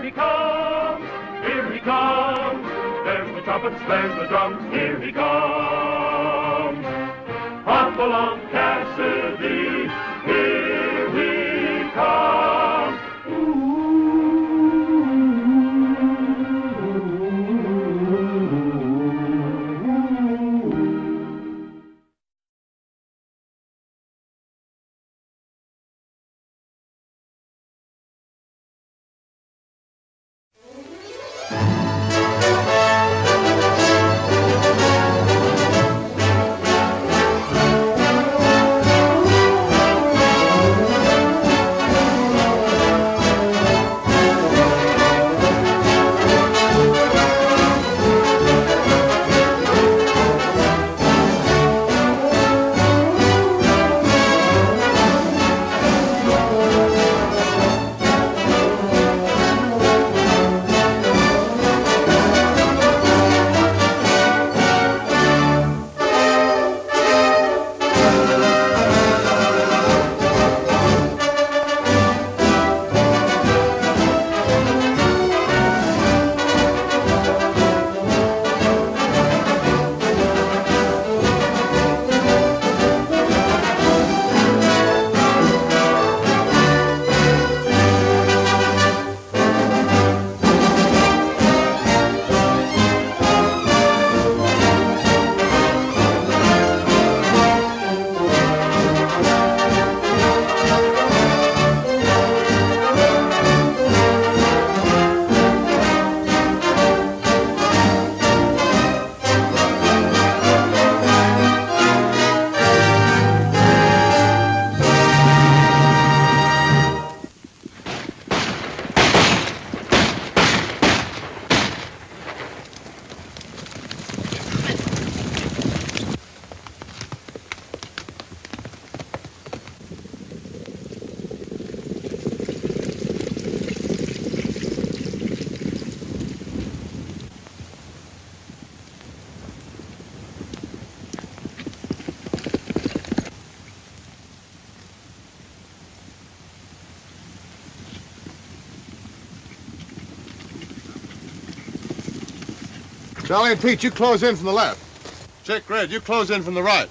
he comes, here he comes. There's the trumpets, there's the drums, here he comes. Hop along, Cassidy, here we come. Charlie and Pete, you close in from the left. Chick, Red, you close in from the right.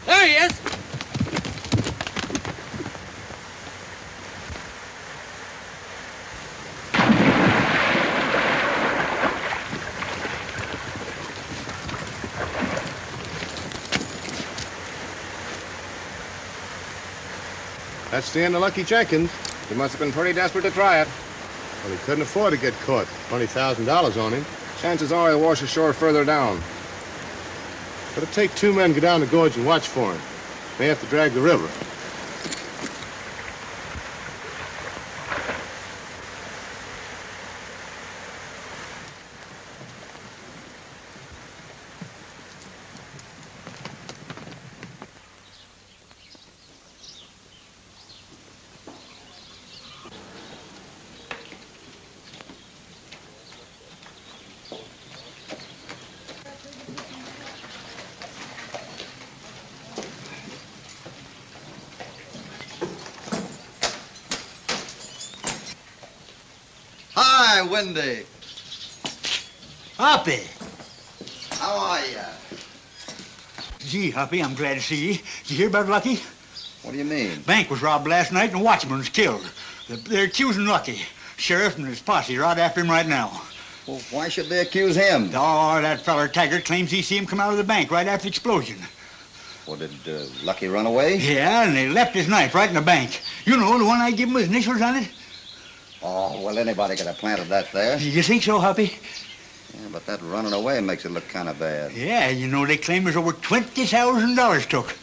There he is! That's the end of Lucky Jenkins. He must have been pretty desperate to try it. Well, he couldn't afford to get caught. $20,000 on him. Chances are he'll wash ashore further down. It'll take 2 men to go down the gorge and watch for him. They have to drag the river. Hi, Wendy. Hoppy. How are you? Gee, Hoppy, I'm glad to see you. Did you hear about Lucky? What do you mean? Bank was robbed last night and a watchman was killed. They're accusing Lucky. Sheriff and his posse are out after him right now. Well, why should they accuse him? Oh, that feller Taggart claims he see him come out of the bank right after the explosion. Well, did Lucky run away? Yeah, and they left his knife right in the bank. You know, the one I give him with initials on it? Oh, well, anybody could have planted that there. You think so, Hoppy? Yeah, but that running away makes it look kind of bad. Yeah, you know, they claim there's over $20,000 took.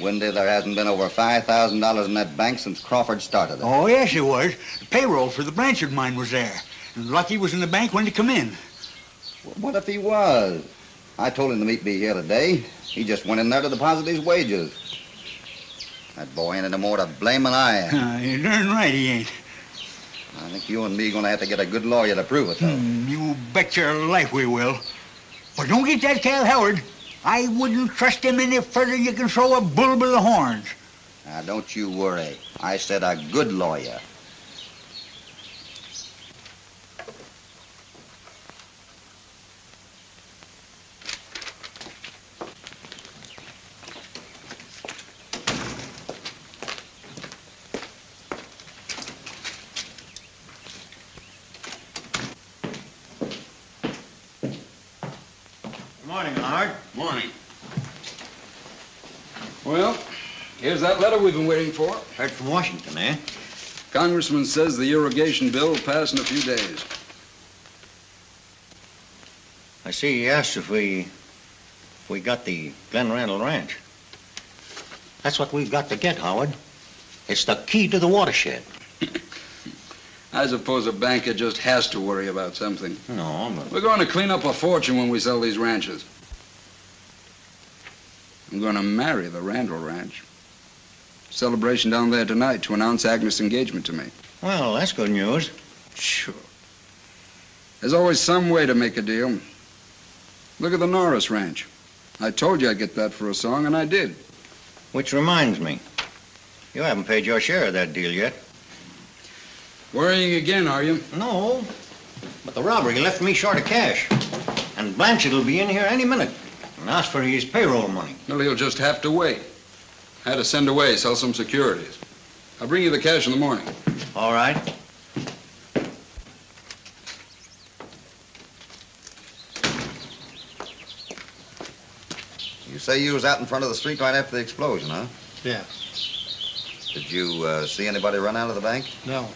Windy, there hasn't been over $5,000 in that bank since Crawford started it. Oh, yes, it was. The payroll for the Blanchard mine was there. And Lucky was in the bank when he come in. Well, what if he was? I told him to meet me here today. He just went in there to deposit his wages. That boy ain't any more to blame than I am. You're darn right he ain't. I think you and me gonna have to get a good lawyer to prove it, though. You bet your life we will. But don't get that Cal Howard. I wouldn't trust him any further you can throw a bull by the horns. Now, don't you worry. I said a good lawyer. Morning, Howard. Morning. Well, here's that letter we've been waiting for. Heard from Washington, eh? Congressman says the irrigation bill will pass in a few days. I see he asked if we got the Glen Randall Ranch. That's what we've got to get, Howard. It's the key to the watershed. I suppose a banker just has to worry about something. No, but... We're going to clean up a fortune when we sell these ranches. I'm going to marry the Randall Ranch. Celebration down there tonight to announce Agnes' engagement to me. Well, that's good news. Sure. There's always some way to make a deal. Look at the Norris Ranch. I told you I'd get that for a song, and I did. Which reminds me, you haven't paid your share of that deal yet. Worrying again, are you? No, but the robbery left me short of cash. And Blanchard will be in here any minute and ask for his payroll money. Well, he'll just have to wait. I had to send away, sell some securities. I'll bring you the cash in the morning. All right. You say you was out in front of the street right after the explosion, huh? Yeah. Did you see anybody run out of the bank? No.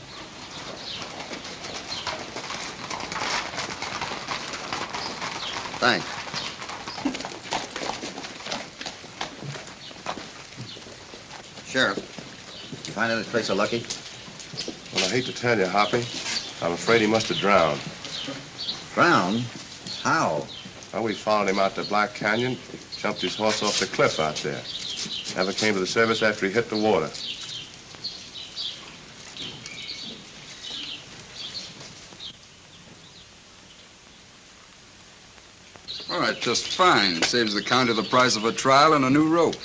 Thanks. Sheriff, you find any trace of Lucky? Well, I hate to tell you, Hoppy. I'm afraid he must have drowned. Drowned? How? Well, we followed him out to Black Canyon, jumped his horse off the cliff out there. Never came to the service after he hit the water. All right, just fine. Saves the county the price of a trial and a new rope.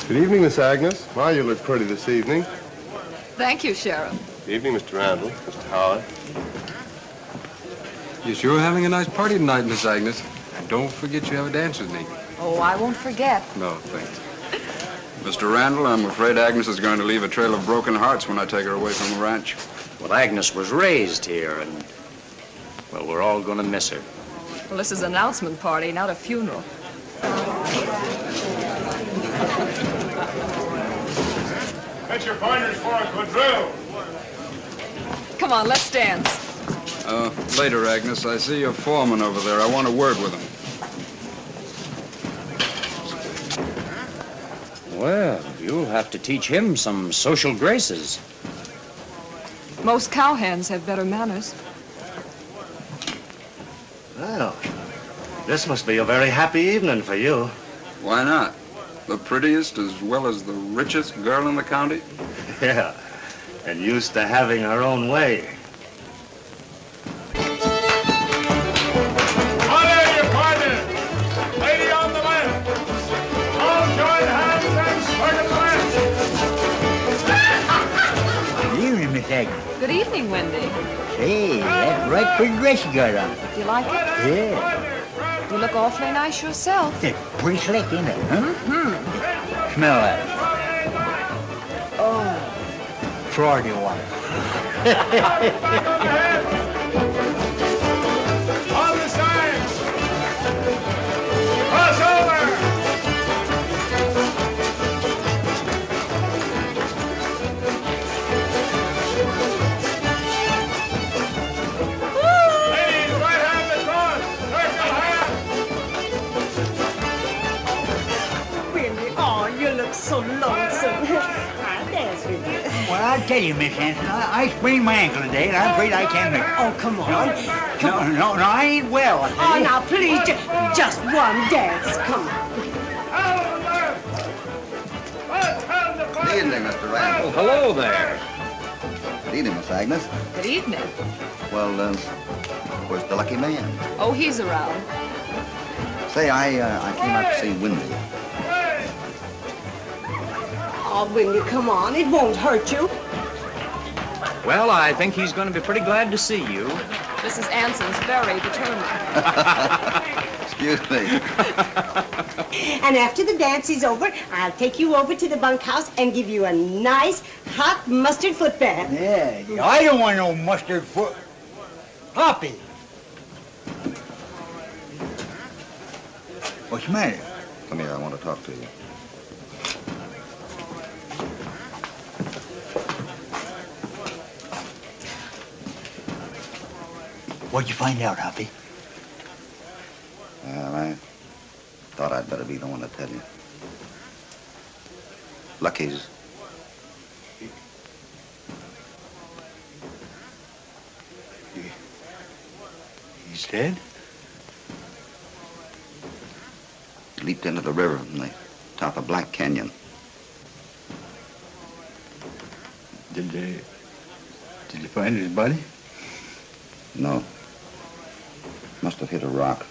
Good evening, Miss Agnes. My, you look pretty this evening. Thank you, Sheriff. Good evening, Mr. Randall, Mr. Howard. You're sure having a nice party tonight, Miss Agnes. And don't forget you have a dance with me. Oh, I won't forget. No, thanks. Mr. Randall, I'm afraid Agnes is going to leave a trail of broken hearts when I take her away from the ranch. Well, Agnes was raised here, and, well, we're all going to miss her. Well, this is an announcement party, not a funeral. Get your pointers for a quadrille. Come on, let's dance. Later, Agnes. I see your foreman over there. I want a word with him. Well, you'll have to teach him some social graces. Most cowhands have better manners. Well, this must be a very happy evening for you. Why not? The prettiest as well as the richest girl in the county? Yeah, and used to having her own way. Good evening, Wendy. Hey, that's right pretty dress you got on. Do you like it? Yeah. You look awfully nice yourself. It's pretty slick, isn't it? Huh? Mm-hmm. Smell that. Oh. Florida water. On the sides! Cross over! Ladies, right hand across! Circle hand! Wendy, oh, you look so lonesome. I'll dance with you. Well, I'll tell you, Miss Hanson, I sprained my ankle today, and I'm afraid I can't make it. Oh, come on. No, I ain't well. I tell Oh, you. now, please, just one dance. Come on. Good evening, Mr. Randall. Hello there. Good evening, Miss Agnes. Good evening. Well, where's the lucky man? Oh, he's around. Say, I came out to see Wendy. Oh, Wendy, come on. It won't hurt you. Well, I think he's going to be pretty glad to see you. Mrs. Anson's very determined. Excuse me. And after the dance is over, I'll take you over to the bunkhouse and give you a nice, hot mustard foot bath. Yeah, I don't want no mustard foot. Hoppy. What's the matter? Come here, I want to talk to you. What'd you find out, Hoppy? Well, I thought I'd better be the one to tell you. Lucky's... He's dead? He leaped into the river from the top of Black Canyon. Did you find his body? No. Must have hit a rock.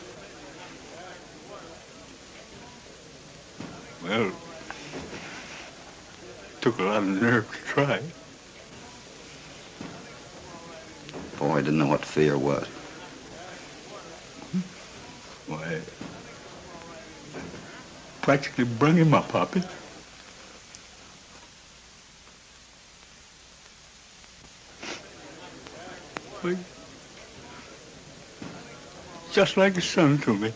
Well, took a lot of nerve to try. Boy, I didn't know what fear was. Why, practically brung him up, Hoppy. Well, just like a son to me.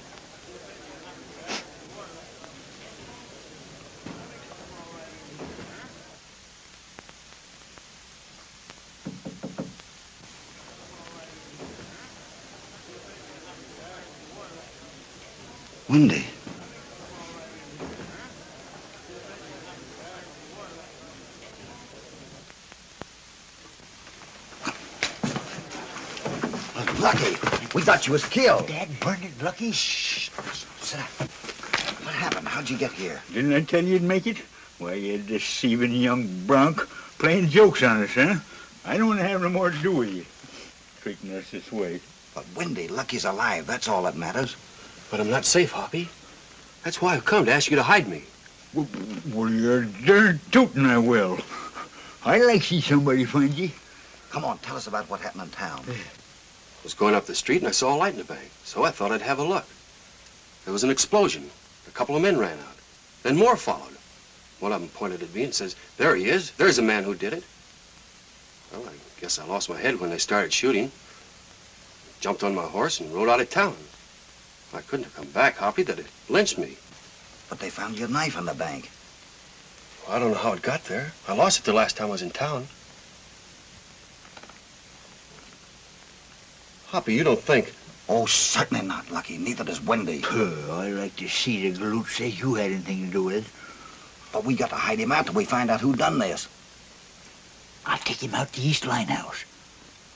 Wendy. Lucky, we thought you was killed. Dad burned it, Lucky. Shh. Sit down. What happened? How'd you get here? Didn't I tell you you'd make it? Why, you deceiving young bronc, playing jokes on us, huh? I don't want to have no more to do with you, treating us this way. But Wendy, Lucky's alive. That's all that matters. But I'm not safe, Hoppy. That's why I've come to ask you to hide me. Well, you're darn tootin' I will. I'd like to see somebody find you. Come on, tell us about what happened in town. I was going up the street and I saw a light in the bank, so I thought I'd have a look. There was an explosion. A couple of men ran out. Then more followed. One of them pointed at me and says, "There he is. There's a man who did it." Well, I guess I lost my head when they started shooting. Jumped on my horse and rode out of town. I couldn't have come back, Hoppy. They'd have lynched me. But they found your knife in the bank. Well, I don't know how it got there. I lost it the last time I was in town. Hoppy, you don't think... Oh, certainly not, Lucky. Neither does Wendy. I'd like to see the galoot say you had anything to do with it. But we got to hide him out till we find out who done this. I'll take him out to East Line House.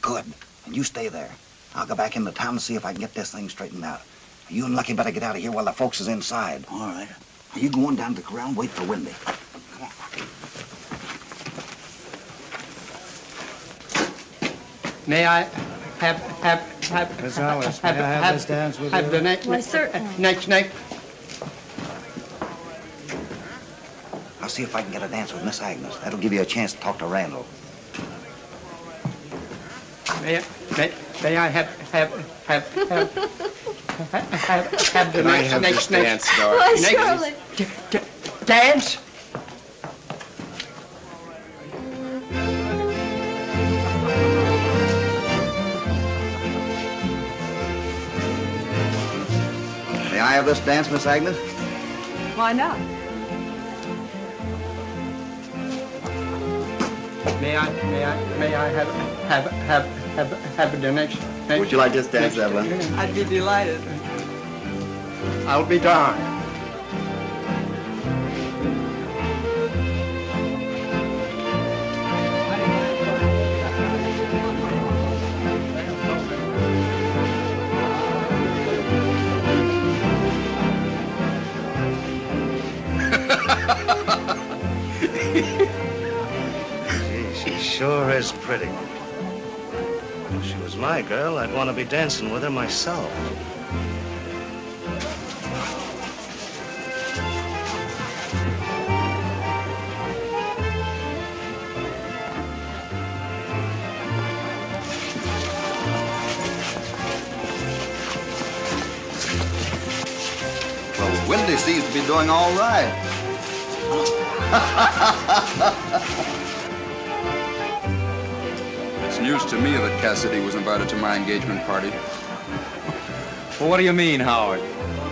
Good. And you stay there. I'll go back into town and see if I can get this thing straightened out. You and Lucky better get out of here while the folks is inside. All right. Now, you go on down to the corral and wait for Windy. Come on. May I have Miss Alice, may I have this dance with you? the next? Why, certainly. Next. I'll see if I can get a dance with Miss Agnes. That'll give you a chance to talk to Randall. May I have the Can I have next this dance, Dorothy? Why, surely. Dance? May I have this dance, Miss Agnes? Why not? May I have the next? Would you like this dance, Evelyn? I'd be delighted. I'll be darned. She sure is pretty. If she was my girl, I'd want to be dancing with her myself. Well, Windy seems to be doing all right. It's news to me that Cassidy was invited to my engagement party. Well, what do you mean, Howard?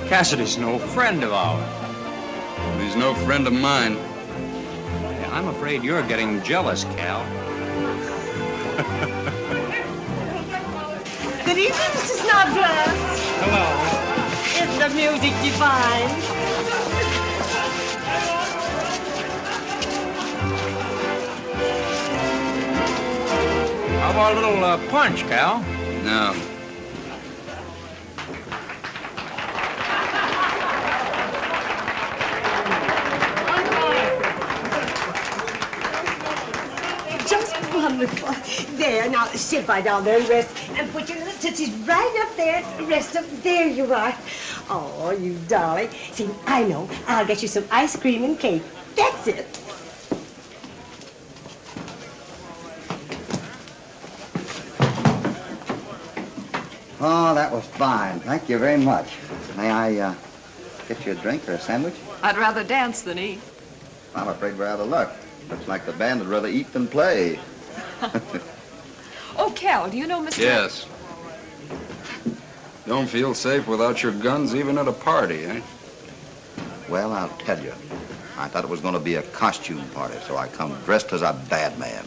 Cassidy's no friend of ours. He's no friend of mine. I'm afraid you're getting jealous, Cal. Good evening, Mr. Snodgrass. Hello. Is the music divine? How about a little punch, Cal? No. Just wonderful. There, now sit right down there and rest. And put your little tootsies right up there. Rest up. There you are. Oh, you darling. See, I know. I'll get you some ice cream and cake. That's it. Oh, that was fine. Thank you very much. May I get you a drink or a sandwich? I'd rather dance than eat. I'm afraid we're out of luck. Looks like the band would rather eat than play. Oh, Cal, do you know Mr. Yes. Don't feel safe without your guns even at a party, eh? Well, I'll tell you. I thought it was going to be a costume party, so I come dressed as a bad man.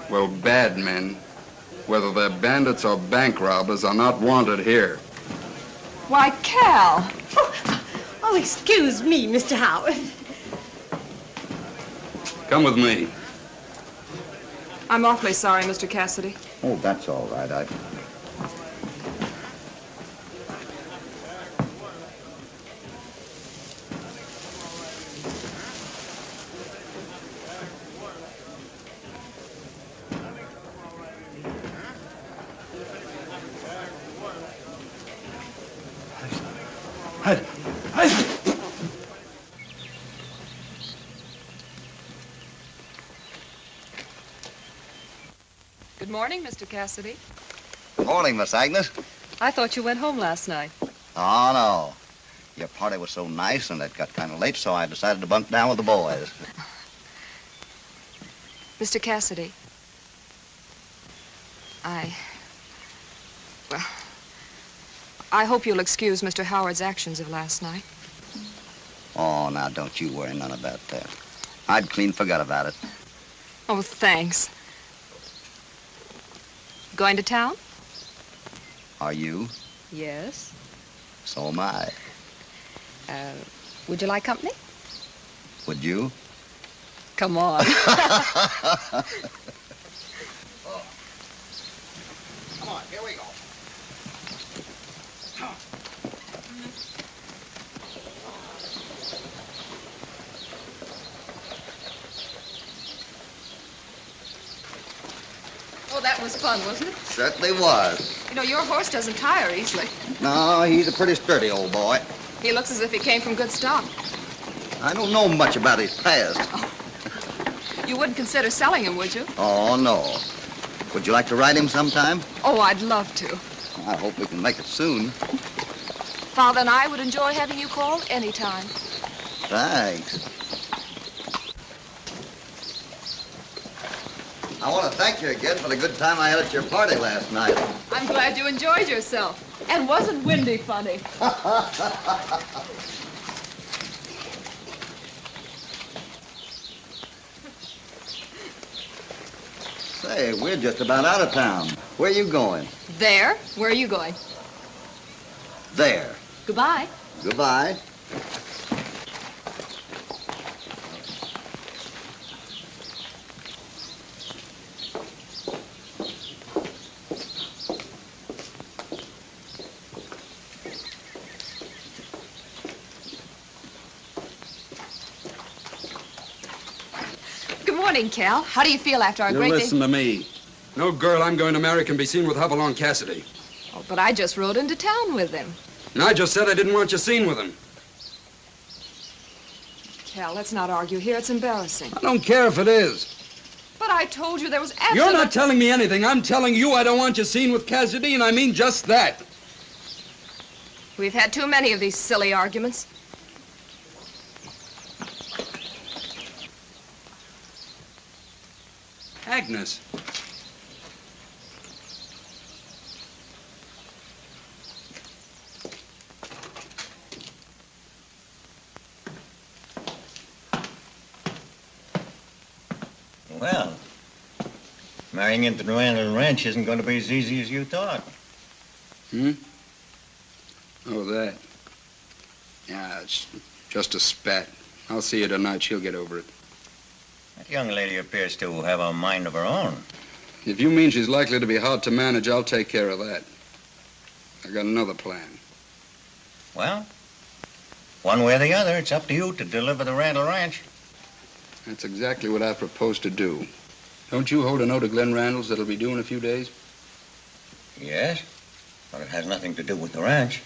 Well, bad men, whether they're bandits or bank robbers, are not wanted here. Why, Cal. Oh, excuse me, Mr. Howard. Come with me. I'm awfully sorry, Mr. Cassidy. Oh, that's all right. Good morning, Mr. Cassidy. Morning, Miss Agnes. I thought you went home last night. Oh, no. Your party was so nice and it got kind of late, so I decided to bunk down with the boys. Mr. Cassidy, I hope you'll excuse Mr. Howard's actions of last night. Oh, now, don't you worry none about that. I'd clean forgot about it. Oh, thanks. Going to town? Are you? Yes. So am I. Would you like company? Would you? Come on. Come on. Here we go. Oh, that was fun, wasn't it? Certainly was. You know, your horse doesn't tire easily. No, he's a pretty sturdy old boy. He looks as if he came from good stock. I don't know much about his past. You wouldn't consider selling him, would you? Oh, no. Would you like to ride him sometime? Oh, I'd love to. I hope we can make it soon. Father and I would enjoy having you call anytime. Thanks. I want to thank you again for the good time I had at your party last night. I'm glad you enjoyed yourself. And wasn't Windy funny? Say, we're just about out of town. Where are you going? There? Where are you going? There. Goodbye. Goodbye. Good morning, Cal. How do you feel after our You great day? listen to me. No girl I'm going to marry can be seen with Hopalong Cassidy. Oh, but I just rode into town with him. And I just said I didn't want you seen with him. Cal, let's not argue here. It's embarrassing. I don't care if it is. But I told you there was absolutely... You're not telling me anything. I'm telling you I don't want you seen with Cassidy, and I mean just that. We've had too many of these silly arguments. Agnes. Well, marrying into the Randall Ranch isn't going to be as easy as you thought. Hmm? Oh, that. Yeah, it's just a spat. I'll see her tonight. She'll get over it. That young lady appears to have a mind of her own. If you mean she's likely to be hard to manage, I'll take care of that. I got another plan. Well, one way or the other, it's up to you to deliver the Randall Ranch. That's exactly what I propose to do. Don't you hold a note of Glenn Randall's that'll be due in a few days? Yes, but it has nothing to do with the ranch.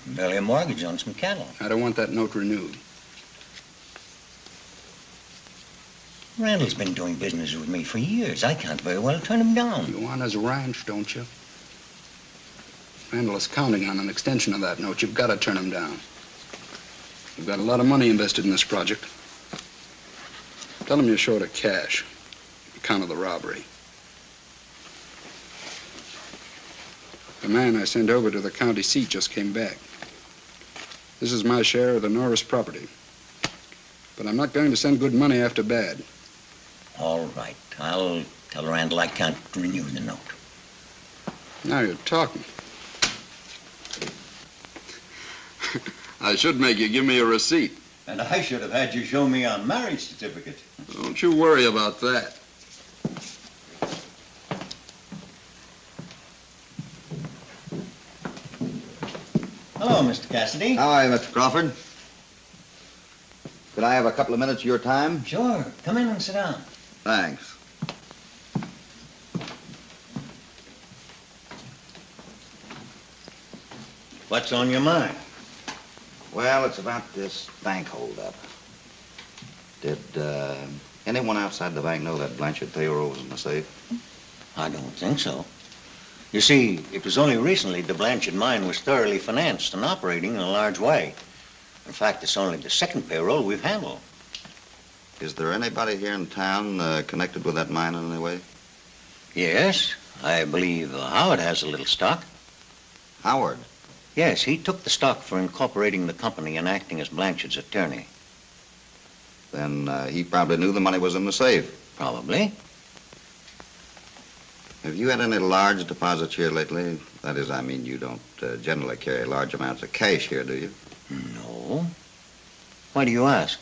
Barely a mortgage on some cattle. I don't want that note renewed. Randall's been doing business with me for years. I can't very well turn him down. You want his ranch, don't you? Randall is counting on an extension of that note. You've got to turn him down. You've got a lot of money invested in this project. Tell him you're short of cash. Account of the robbery. The man I sent over to the county seat just came back. This is my share of the Norris property. But I'm not going to send good money after bad. All right. I'll tell Randall I can't renew the note. Now you're talking. I should make you give me a receipt. And I should have had you show me a marriage certificate. Don't you worry about that. Hello, Mr. Cassidy. Hi, Mr. Crawford. Could I have a couple of minutes of your time? Sure. Come in and sit down. Thanks. What's on your mind? Well, it's about this bank holdup. Did anyone outside the bank know that Blanchard payroll was in the safe? I don't think so. You see, it was only recently the Blanchard mine was thoroughly financed and operating in a large way. In fact, it's only the second payroll we've handled. Is there anybody here in town connected with that mine in any way? Yes, I believe Howard has a little stock. Howard? Yes, he took the stock for incorporating the company and acting as Blanchard's attorney. Then he probably knew the money was in the safe. Probably. Have you had any large deposits here lately? That is, I mean, you don't generally carry large amounts of cash here, do you? No. Why do you ask?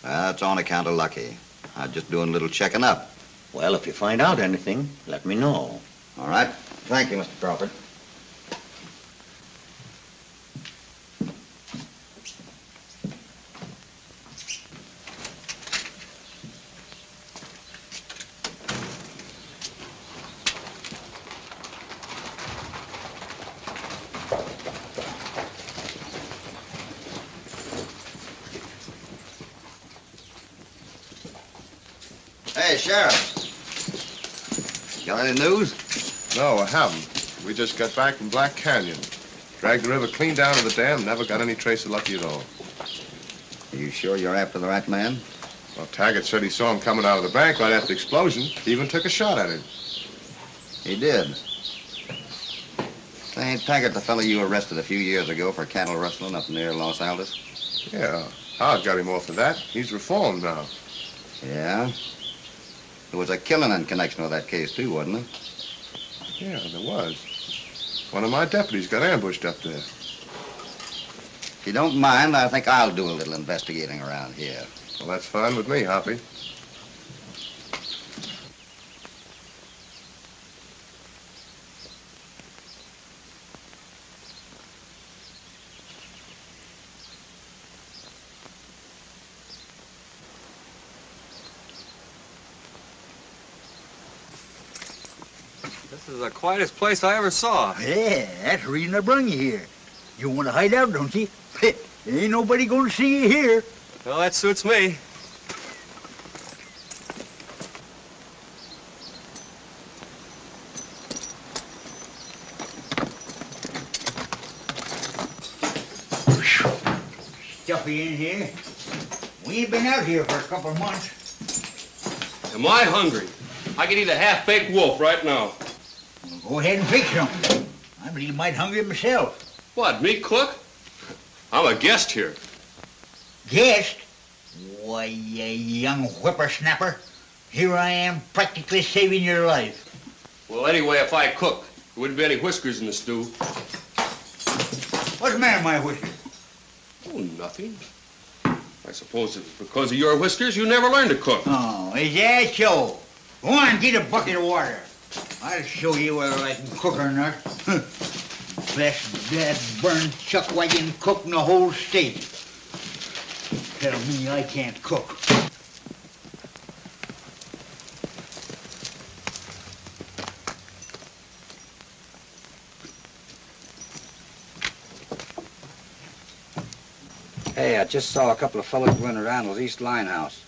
That's on account of Lucky. I'm just doing a little checking up. Well, if you find out anything, let me know. All right. Thank you, Mr. Crawford. Hey, Sheriff. Got any news? No, I haven't. We just got back from Black Canyon. Dragged the river clean down to the dam, never got any trace of Lucky at all. Are you sure you're after the right man? Well, Taggart said he saw him coming out of the bank right after the explosion. He even took a shot at him. He did. Say, ain't Taggart the fellow you arrested a few years ago for cattle rustling up near Los Altos? Yeah, Howard got him off of that. He's reformed now. Yeah? There was a killing in connection with that case, too, wasn't there? Yeah, there was. One of my deputies got ambushed up there. If you don't mind, I think I'll do a little investigating around here. Well, that's fine with me, Hoppy. This is the quietest place I ever saw. Yeah, that's the reason I brung you here. You want to hide out, don't you? Ain't nobody gonna see you here. Well, that suits me. Stuffy in here. We ain't been out here for a couple of months. Am I hungry? I could eat a half-baked wolf right now. Well, go ahead and fix some. I'm a little mighty hungry myself. What, me cook? I'm a guest here. Guest? Why, you young whippersnapper. Here I am practically saving your life. Well, anyway, if I cook, there wouldn't be any whiskers in the stew. What's the matter with my whiskers? Oh, nothing. I suppose it's because of your whiskers you never learned to cook. Oh, is that so? Go on, get a bucket of water. I'll show you whether I can cook or not. Best dad-burned chuckwagon cook in the whole state. Tell me I can't cook. Hey, I just saw a couple of fellas going around with East Line House.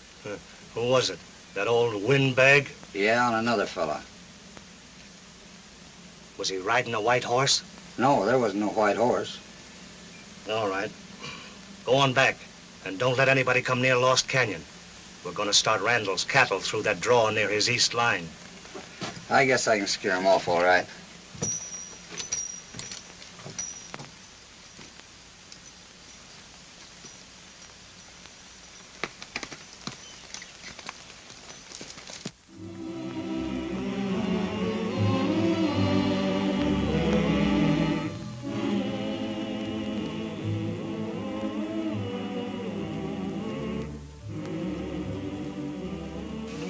Who was it? That old windbag? Yeah, and another fella. Was he riding a white horse? No, there wasn't no white horse. All right. Go on back, and don't let anybody come near Lost Canyon. We're gonna start Randall's cattle through that draw near his east line. I guess I can scare him off all right.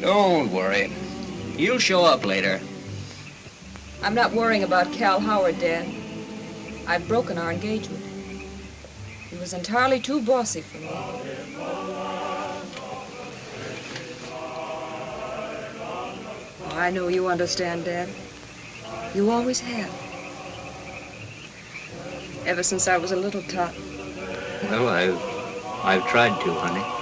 Don't worry. He'll show up later. I'm not worrying about Cal Howard, Dad. I've broken our engagement. He was entirely too bossy for me. Oh, I know you understand, Dad. You always have. Ever since I was a little tot. Well, I've tried to, honey.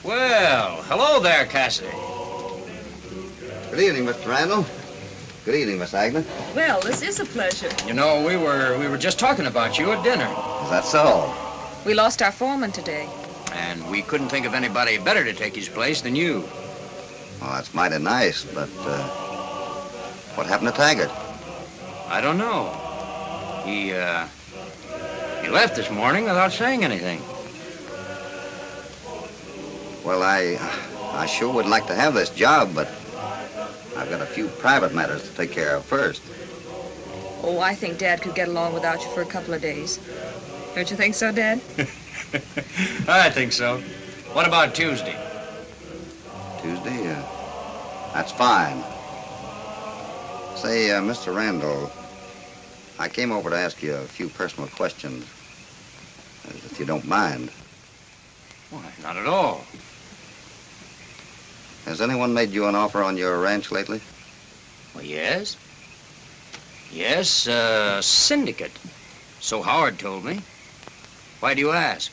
Well, hello there, Cassidy. Good evening, Mr. Randall. Good evening, Miss Agnes. Well, this is a pleasure. You know, we were just talking about you at dinner. Is that so? We lost our foreman today. And we couldn't think of anybody better to take his place than you. Well, that's mighty nice, but, what happened to Taggart? I don't know. He left this morning without saying anything. Well, I sure would like to have this job, but I've got a few private matters to take care of first. Oh, I think Dad could get along without you for a couple of days. Don't you think so, Dad? I think so. What about Tuesday? Tuesday? That's fine. Say, Mr. Randall, I came over to ask you a few personal questions, if you don't mind. Why, not at all. Has anyone made you an offer on your ranch lately? Well, yes. Yes, syndicate. So Howard told me. Why do you ask?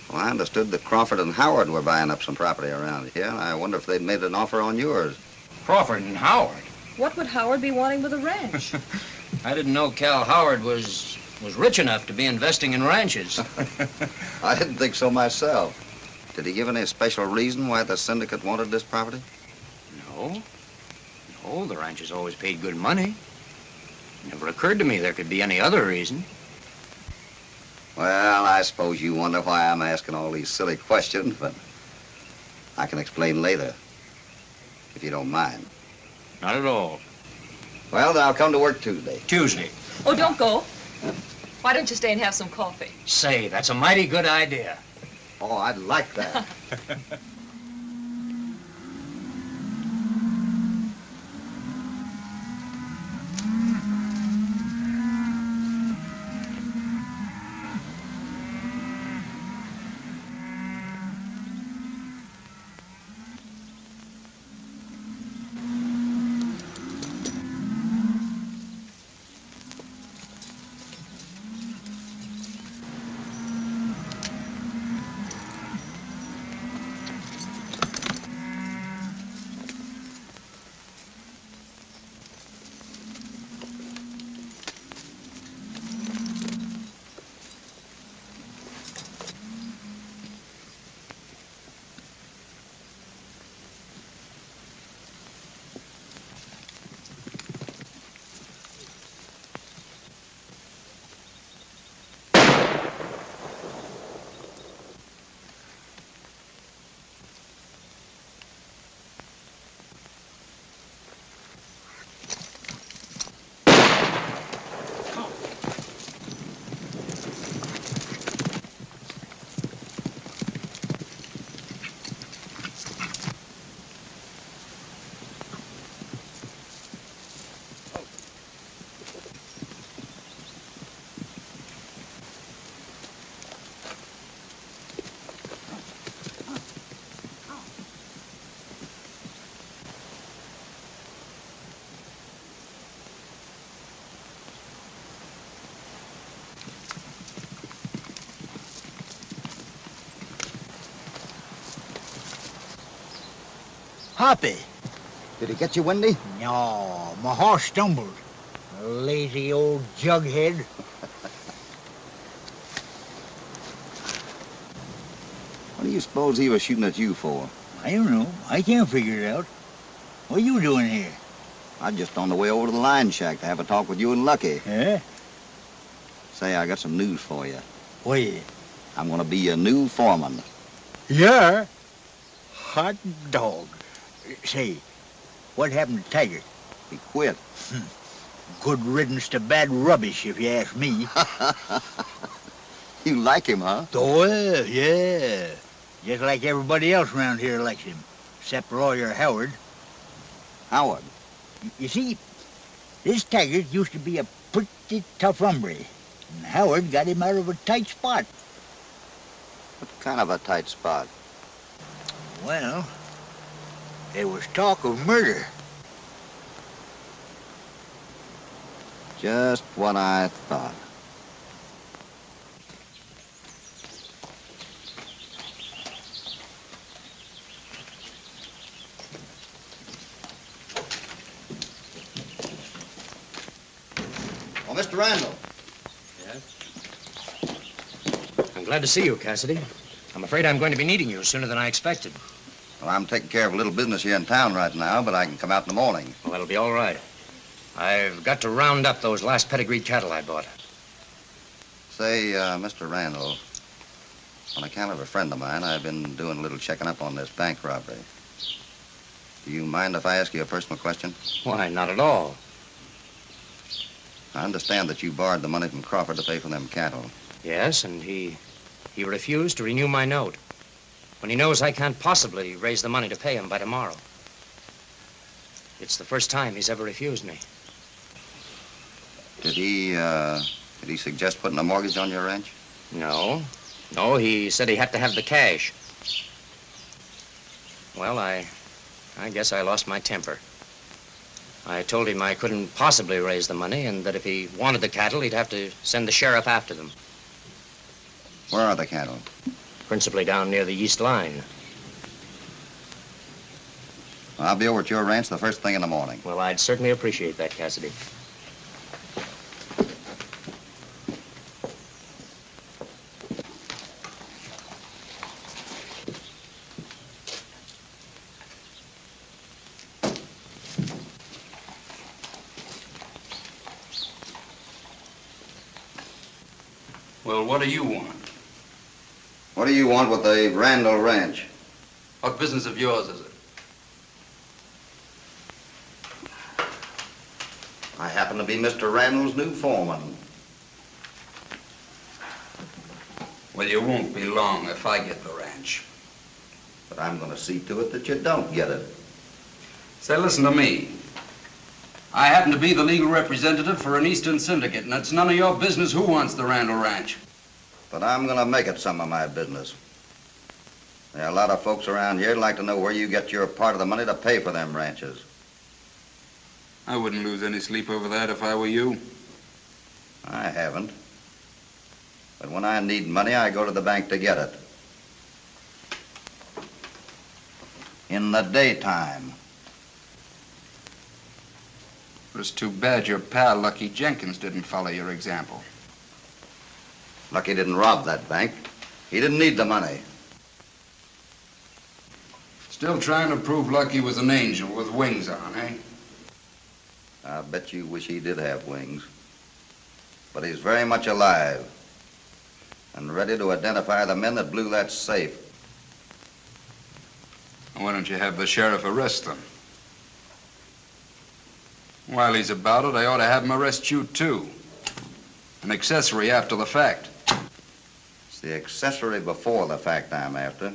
Well, I understood that Crawford and Howard were buying up some property around here, and I wonder if they'd made an offer on yours. Crawford and Howard? What would Howard be wanting with a ranch? I didn't know Cal Howard was rich enough to be investing in ranches. I didn't think so myself. Did he give any special reason why the syndicate wanted this property? No. No, the ranch has always paid good money. Never occurred to me there could be any other reason. Well, I suppose you wonder why I'm asking all these silly questions, but I can explain later, if you don't mind. Not at all. Well, then I'll come to work Tuesday. Tuesday. Oh, don't go. Why don't you stay and have some coffee? Say, that's a mighty good idea. Oh, I'd like that. Hoppy. Did he get you, Wendy? No, my horse stumbled. Lazy old jughead. What do you suppose he was shooting at you for? I don't know. I can't figure it out. What are you doing here? I'm just on the way over to the line shack to have a talk with you and Lucky. Eh? Say, I got some news for you. What is it? I'm gonna be your new foreman. Yeah? Hot dog. Say, what happened to Tiger? He quit. Good riddance to bad rubbish, if you ask me. You like him, huh? Oh, yeah. Just like everybody else around here likes him, except lawyer Howard. Howard? You see, this Tiger used to be a pretty tough hombre, and Howard got him out of a tight spot. What kind of a tight spot? Well, there was talk of murder. Just what I thought. Oh, Mr. Randall. Yes? I'm glad to see you, Cassidy. I'm afraid I'm going to be needing you sooner than I expected. Well, I'm taking care of a little business here in town right now, but I can come out in the morning. Well, that'll be all right. I've got to round up those last pedigreed cattle I bought. Say, Mr. Randall, on account of a friend of mine, I've been doing a little checking up on this bank robbery. Do you mind if I ask you a personal question? Why, not at all. I understand that you borrowed the money from Crawford to pay for them cattle. Yes, and he He refused to renew my note when he knows I can't possibly raise the money to pay him by tomorrow. It's the first time he's ever refused me. Did he suggest putting a mortgage on your ranch? No. No, he said he had to have the cash. Well, I guess I lost my temper. I told him I couldn't possibly raise the money and that if he wanted the cattle, he'd have to send the sheriff after them. Where are the cattle? Principally down near the east line. I'll be over at your ranch the first thing in the morning. Well, I'd certainly appreciate that, Cassidy. Well, what do you want? What do you want with the Randall Ranch? What business of yours is it? I happen to be Mr. Randall's new foreman. Well, you won't be long if I get the ranch. But I'm going to see to it that you don't get it. Say, listen to me. I happen to be the legal representative for an Eastern syndicate, and it's none of your business who wants the Randall Ranch. But I'm going to make it some of my business. There are a lot of folks around here who'd like to know where you get your part of the money to pay for them ranches. I wouldn't lose any sleep over that if I were you. I haven't. But when I need money, I go to the bank to get it. In the daytime. It's too bad your pal, Lucky Jenkins, didn't follow your example. Lucky didn't rob that bank. He didn't need the money. Still trying to prove Lucky was an angel with wings on, eh? I bet you wish he did have wings. But he's very much alive and ready to identify the men that blew that safe. Why don't you have the sheriff arrest them? While he's about it, I ought to have him arrest you, too. An accessory after the fact. It's the accessory before the fact I'm after.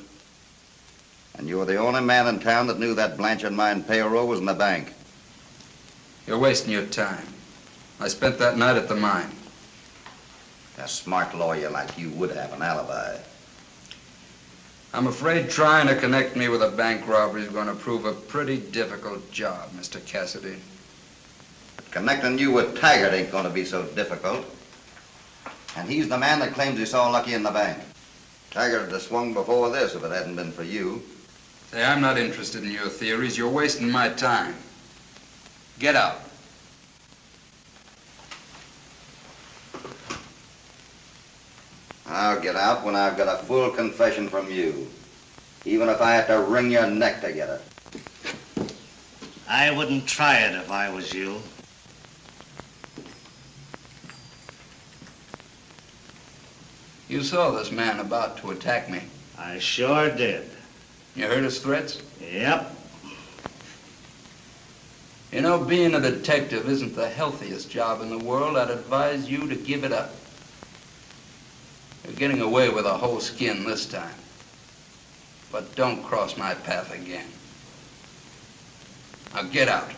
And you're the only man in town that knew that Blanchard mine payroll was in the bank. You're wasting your time. I spent that night at the mine. A smart lawyer like you would have an alibi. I'm afraid trying to connect me with a bank robbery is going to prove a pretty difficult job, Mr. Cassidy. Connecting you with Taggart ain't going to be so difficult. And he's the man that claims he saw Lucky in the bank. Taggart would have swung before this if it hadn't been for you. Say, I'm not interested in your theories. You're wasting my time. Get out. I'll get out when I've got a full confession from you. Even if I have to wring your neck to get it. I wouldn't try it if I was you. You saw this man about to attack me. I sure did. You heard his threats? Yep. You know, being a detective isn't the healthiest job in the world. I'd advise you to give it up. You're getting away with a whole skin this time. But don't cross my path again. Now get out.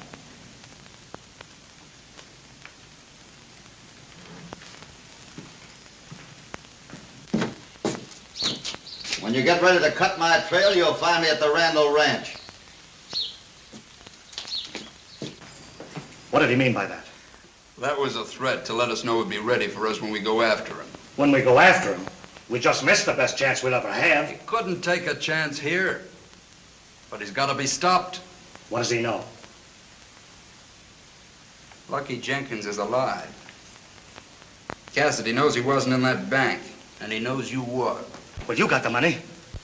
When you get ready to cut my trail, you'll find me at the Randall Ranch. What did he mean by that? That was a threat to let us know he'd be ready for us when we go after him. When we go after him, we just missed the best chance we'll ever have. He couldn't take a chance here. But he's got to be stopped. What does he know? Lucky Jenkins is alive. Cassidy knows he wasn't in that bank, and he knows you were. Well, you got the money.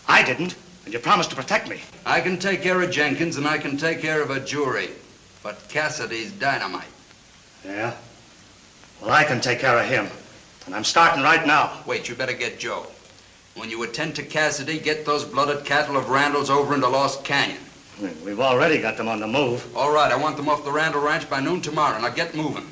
I didn't, and you promised to protect me. I can take care of Jenkins, and I can take care of a jury. But Cassidy's dynamite. Yeah? Well, I can take care of him. And I'm starting right now. Wait, you better get Joe. When you attend to Cassidy, get those blooded cattle of Randall's over into Lost Canyon. We've already got them on the move. All right, I want them off the Randall Ranch by noon tomorrow. Now get moving.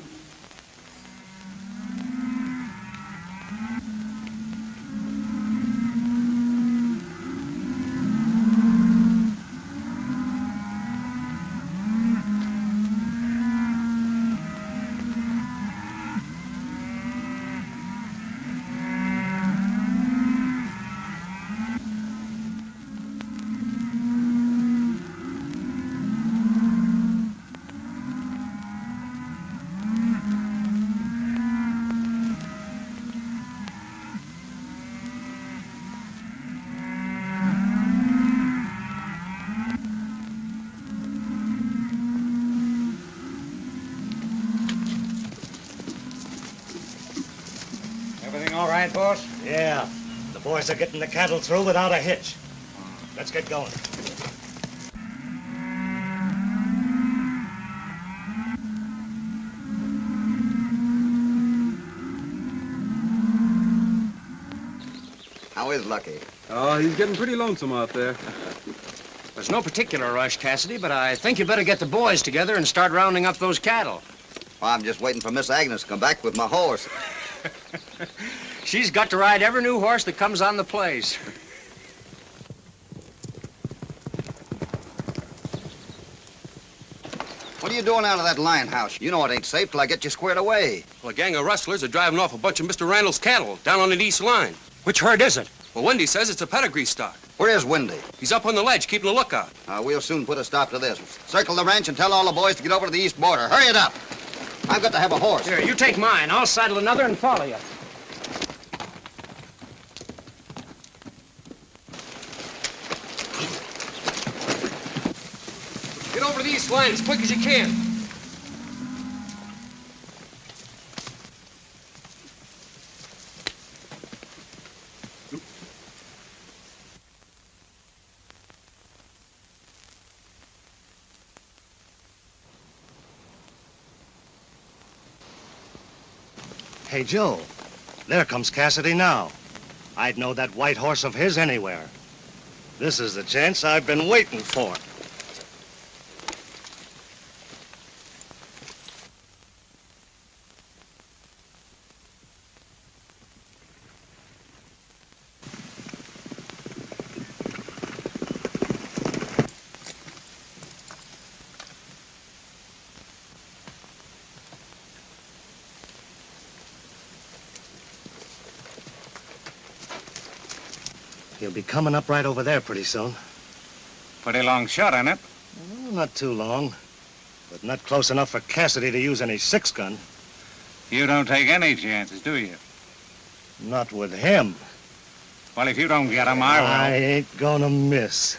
boss? Yeah. The boys are getting the cattle through without a hitch. Let's get going. How is Lucky? Oh, he's getting pretty lonesome out there. There's no particular rush, Cassidy, but I think you better get the boys together and start rounding up those cattle. Well, I'm just waiting for Miss Agnes to come back with my horse. She's got to ride every new horse that comes on the place. What are you doing out of that lion house? You know it ain't safe till I get you squared away. Well, a gang of rustlers are driving off a bunch of Mr. Randall's cattle down on the east line. Which herd is it? Well, Wendy says it's a pedigree stock. Where is Wendy? He's up on the ledge keeping a lookout. We'll soon put a stop to this. Circle the ranch and tell all the boys to get over to the east border. Hurry it up. I've got to have a horse. Here, you take mine. I'll saddle another and follow you. Get over to the east line as quick as you can. Hey, Joe, there comes Cassidy now. I'd know that white horse of his anywhere. This is the chance I've been waiting for. He'll be coming up right over there pretty soon. Pretty long shot, ain't it? Well, not too long, but not close enough for Cassidy to use any six-gun. You don't take any chances, do you? Not with him. Well, if you don't get him, I will. I ain't gonna miss.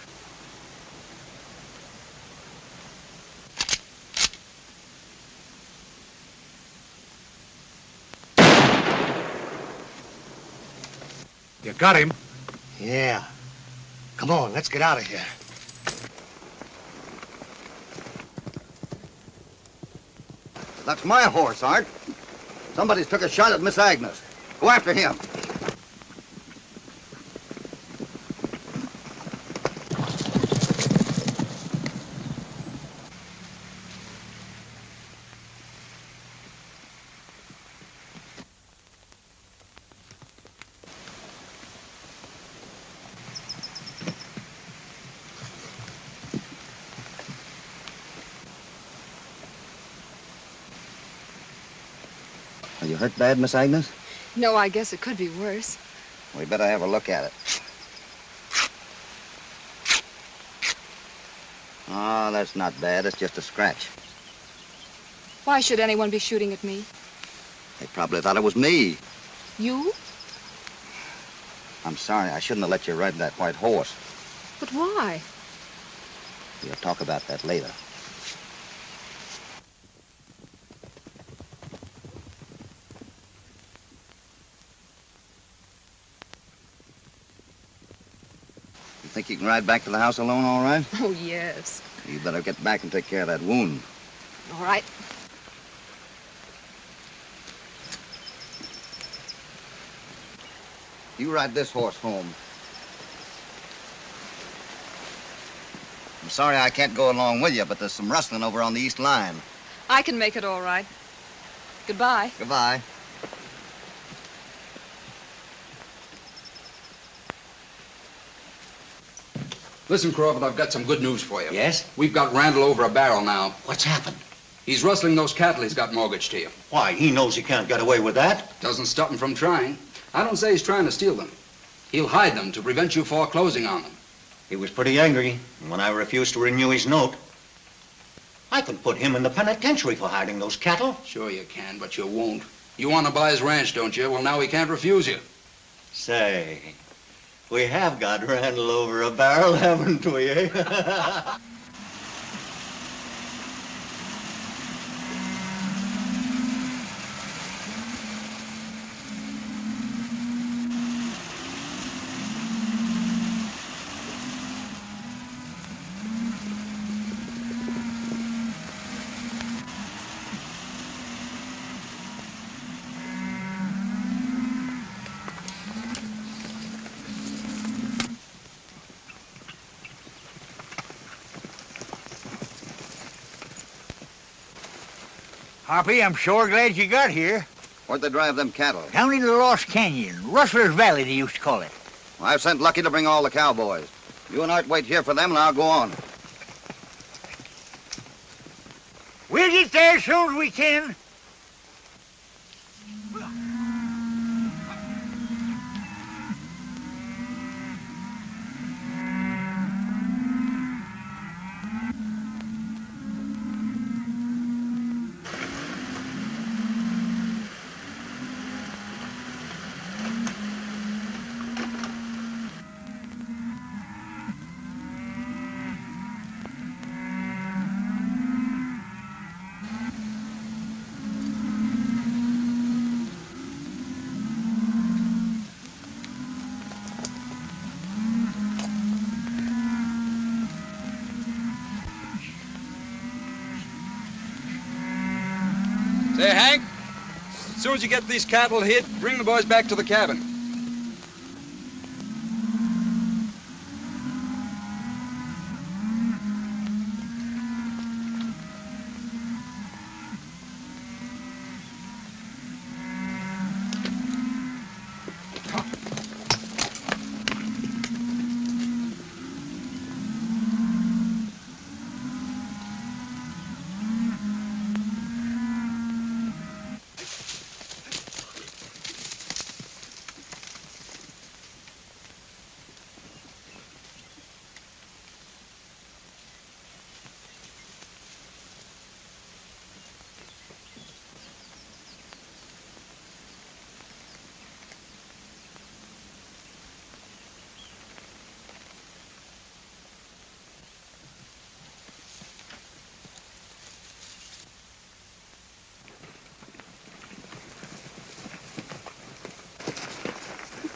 You got him? Yeah. Come on, let's get out of here. That's my horse, Art. Somebody's took a shot at Miss Agnes. Go after him. Are you hurt bad, Miss Agnes? No, I guess it could be worse. We better have a look at it. Oh, that's not bad. It's just a scratch. Why should anyone be shooting at me? They probably thought it was me. You? I'm sorry. I shouldn't have let you ride that white horse. But why? We'll talk about that later. You think you can ride back to the house alone, all right? Oh, yes. You better get back and take care of that wound. All right. You ride this horse home. I'm sorry I can't go along with you, but there's some rustling over on the east line. I can make it all right. Goodbye. Goodbye. Listen, Crawford, I've got some good news for you. Yes? We've got Randall over a barrel now. What's happened? He's rustling those cattle he's got mortgaged to you. Why, he knows he can't get away with that. Doesn't stop him from trying. I don't say he's trying to steal them. He'll hide them to prevent you foreclosing on them. He was pretty angry when I refused to renew his note. I could put him in the penitentiary for hiding those cattle. Sure you can, but you won't. You want to buy his ranch, don't you? Well, now he can't refuse you. Say, we have got Randall over a barrel, haven't we, eh? Hoppy, I'm sure glad you got here. Where'd they drive them cattle? Down into the Lost Canyon. Rustlers Vallée, they used to call it. Well, I've sent Lucky to bring all the cowboys. You and Art wait here for them, and I'll go on. We'll get there as soon as we can. Say, Hank, as soon as you get these cattle hid, bring the boys back to the cabin.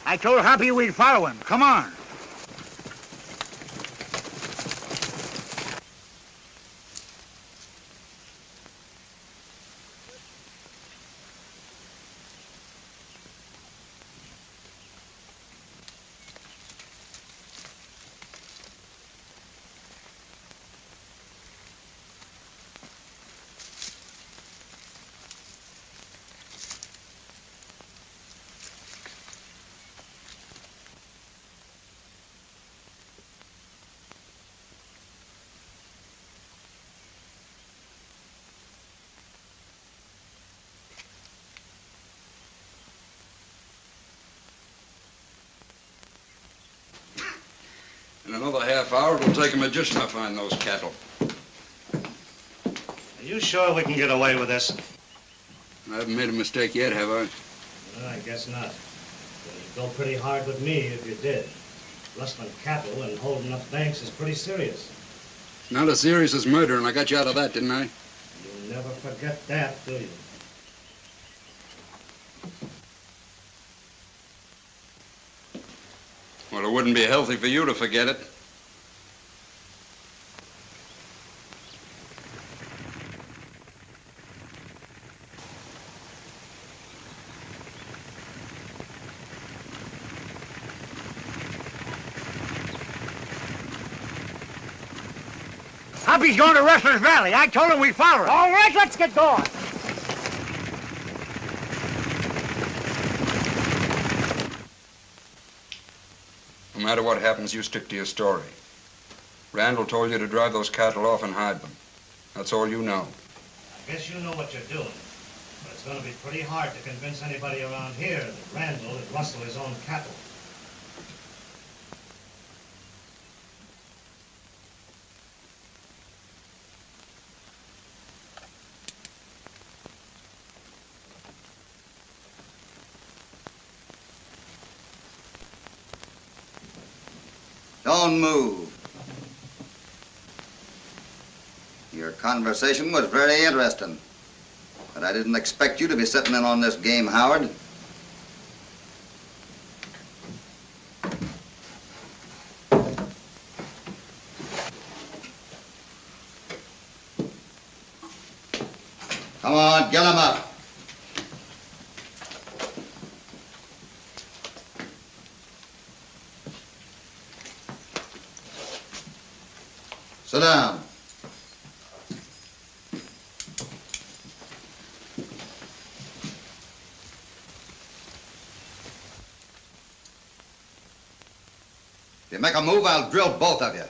I told Hoppy we'd follow him. Come on. In another half hour, it'll take a magician to find those cattle. Are you sure we can get away with this? I haven't made a mistake yet, have I? Well, I guess not. It'd go pretty hard with me if you did. Rustling cattle and holding up banks is pretty serious. Not as serious as murder, and I got you out of that, didn't I? You'll never forget that, do you? Well, it wouldn't be healthy for you to forget it. Hoppy's going to Rustlers Vallée. I told him we'd follow him. All right, let's get going. No matter what happens, you stick to your story. Randall told you to drive those cattle off and hide them. That's all you know. I guess you know what you're doing. But it's going to be pretty hard to convince anybody around here that Randall would rustle his own cattle. Don't move. Your conversation was very interesting, but I didn't expect you to be sitting in on this game, Howard. Come on, get him up. Sit down. If you make a move, I'll drill both of you.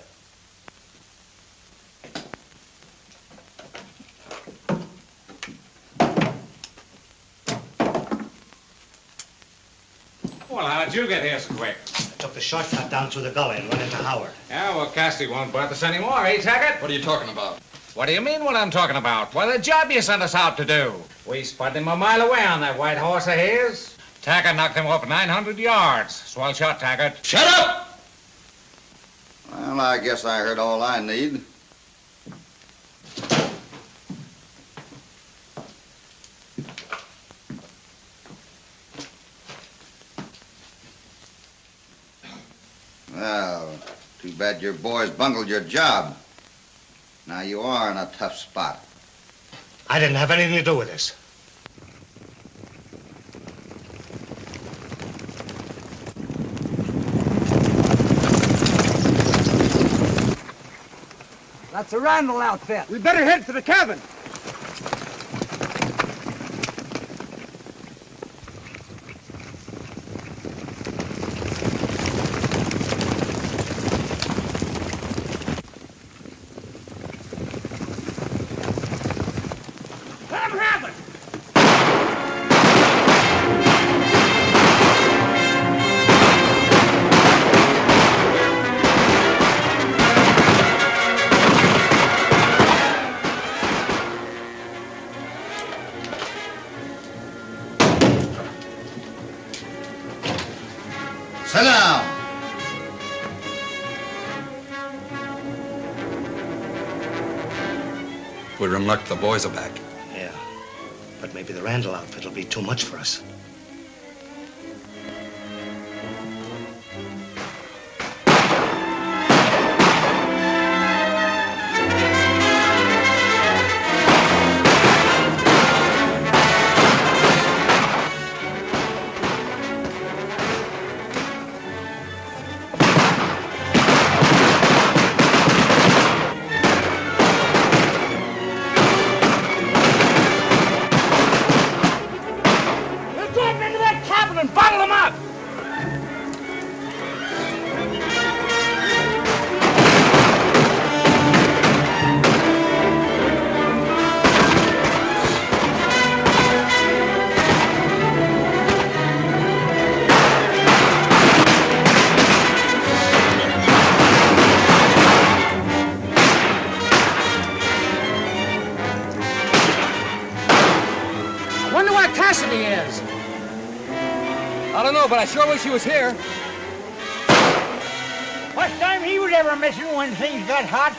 Well, how'd you get here so quick? I took the shortcut down through the gully and went into Howard. Yeah, well, Cassidy won't bother us anymore, eh, Taggart? What are you talking about? What do you mean what I'm talking about? Well, the job you sent us out to do. We spotted him a mile away on that white horse of his. Taggart knocked him off 900 yards. Swell shot, Taggart. Shut up! Well, I guess I heard all I need. Well, too bad your boys bungled your job. Now you are in a tough spot. I didn't have anything to do with this. That's a Randall outfit. We better head for the cabin. Let him have it. Sit down. We're in luck the boys are back. Yeah, but maybe the Randall outfit will be too much for us. But I sure wish he was here. First time he was ever missing when things got hot.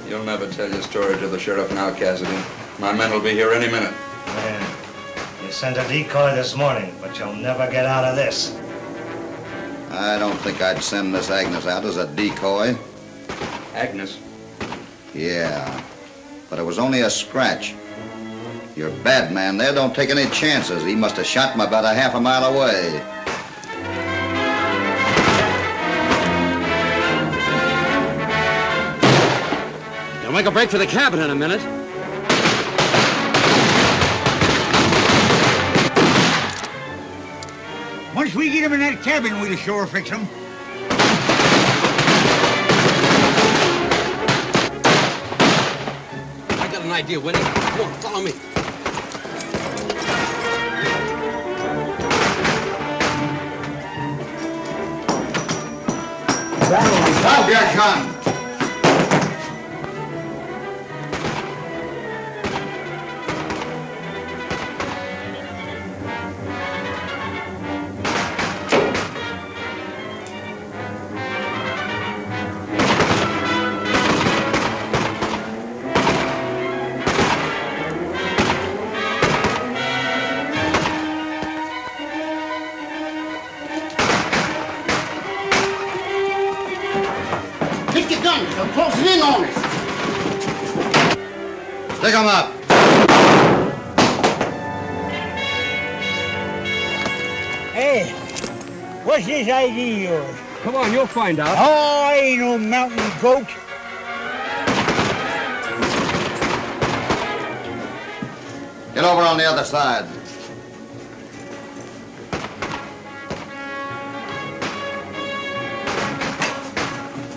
You'll never tell your story to the sheriff now, Cassidy. My men will be here any minute. Yeah. You sent a decoy this morning, but you'll never get out of this. I don't think I'd send Miss Agnes out as a decoy. Agnes? Yeah, but it was only a scratch. Your bad man there don't take any chances. He must have shot him about a half a mile away. They'll make a break for the cabin in a minute. Once we get him in that cabin, we'll sure fix him. I got an idea, Winnie. Come on, follow me. Stop your gun! Stick 'em up. Hey, what's this ID of yours? Come on, you'll find out. Oh, I ain't no mountain goat. Get over on the other side.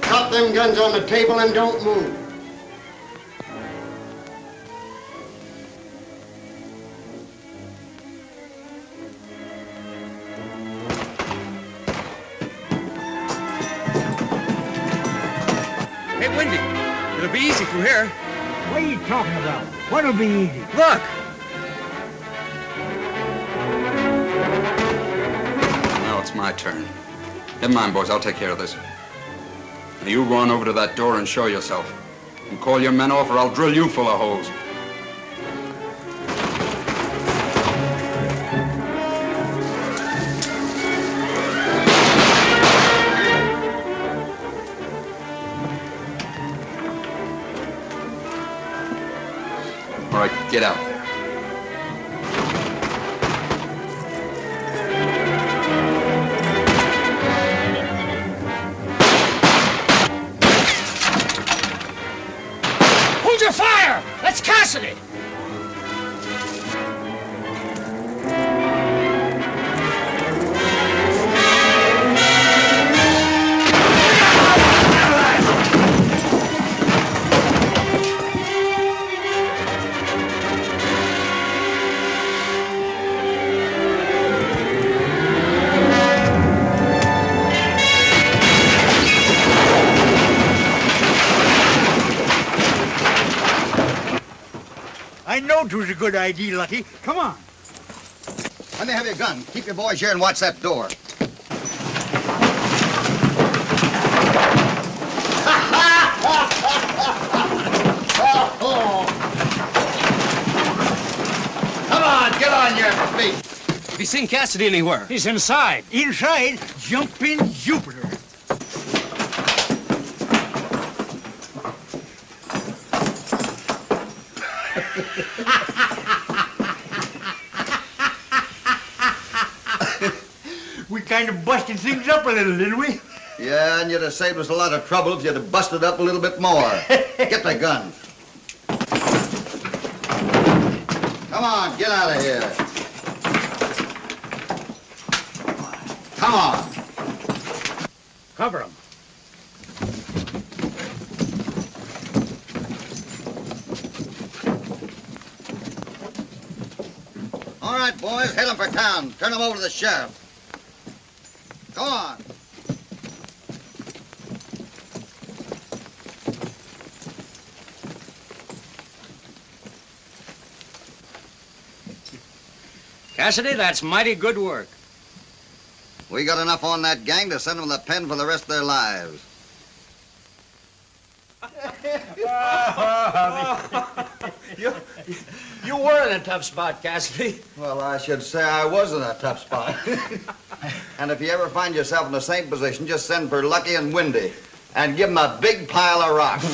Drop them guns on the table and don't move. Hey, Wendy, it'll be easy from here. What are you talking about? What'll be easy? Look! Now it's my turn. Never mind, boys, I'll take care of this. Now you run over to that door and show yourself. And call your men off or I'll drill you full of holes. All right, get out there. Hold your fire! That's Cassidy! I know it was a good idea, Lucky. Come on. Let me have your gun. Keep your boys here and watch that door. Come on, get on your feet. Have you seen Cassidy anywhere? He's inside. Inside? Jumping Jupiter. We kind of busted things up a little, didn't we? Yeah, and you'd have saved us a lot of trouble if you'd have busted up a little bit more. Get the guns. Come on, get out of here. Come on. Cover him. All right, boys, head them for town. Turn them over to the sheriff. Go on. Cassidy, that's mighty good work. We got enough on that gang to send them to the pen for the rest of their lives. You were in a tough spot, Cassidy. Well, I should say I was in a tough spot. And if you ever find yourself in the same position, just send for Lucky and Windy and give them a big pile of rocks.